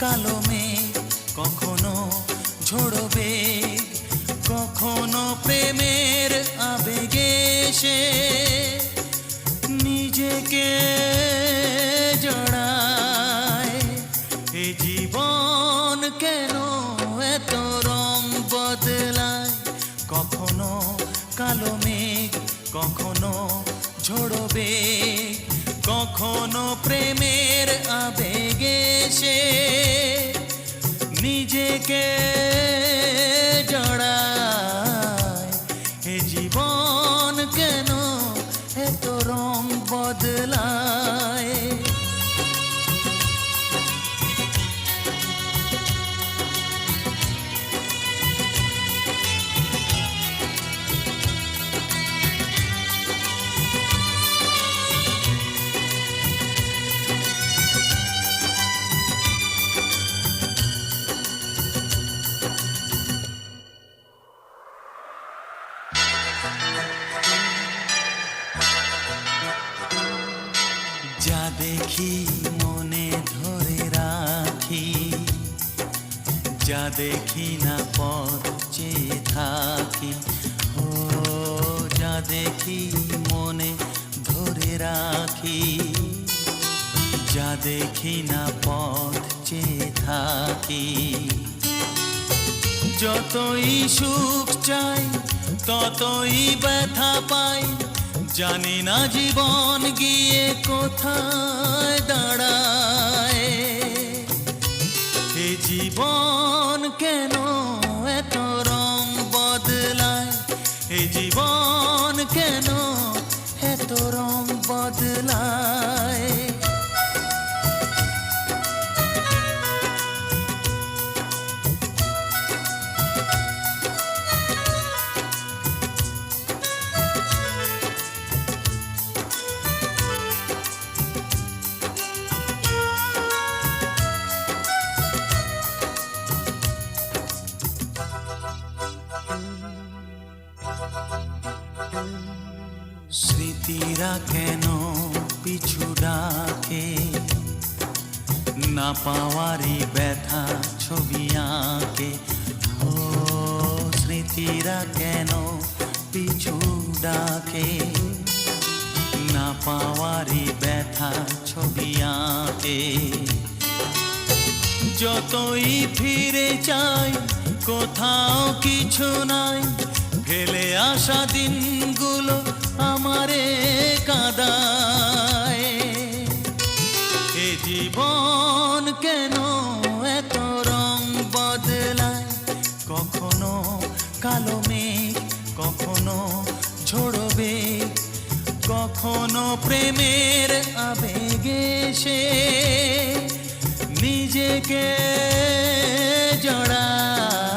কালো মেঘ, কখনো ঝোড়বে, কখনো প্রেমের আবেগে সে নিজেকে জড়ায়। এ জীবন কেন এত রং বদলায়? কখনো কালো মেঘ, কখনো ঝোড়বে, কখনো প্রেমের আবেগে সে নিজেকে জড়ায়। এ জীবন কেন এত রং বদলায়? যা দেখি মনে ধরে রাখি, যা দেখি না পথ চেয়ে থাকি। ও যা দেখি মনে ধরে রাখি, যা দেখি না পথ চেয়ে থাকি। যতই সুখ চাই ততই ব্যথা পাই, জানি না জীবন গিয়ে কোথায় দাঁড়ায়। এ জীবন কেন এত রং বদলায়? এ জীবন কেন এত রং বদলায়? স্মৃতিরা কেন পিছু ডাকে? না পাওয়ারই ব্যথা ছবি আঁকে। ও স্মৃতিরা কেন পিছু ডাকে? না পাওয়ারই ব্যথা ছবি আঁকে। যতই ফিরে চাই কোথাও কিছু নাই, ফেলে আসা দিনগুলো আমারে কাঁদায়। এ জীবন কেন এত রং বদলায়? কখনো কালো মেঘ, কখনো ঝোড়বে, কখনো প্রেমের আবেগে সে নিজেকে জড়ায়।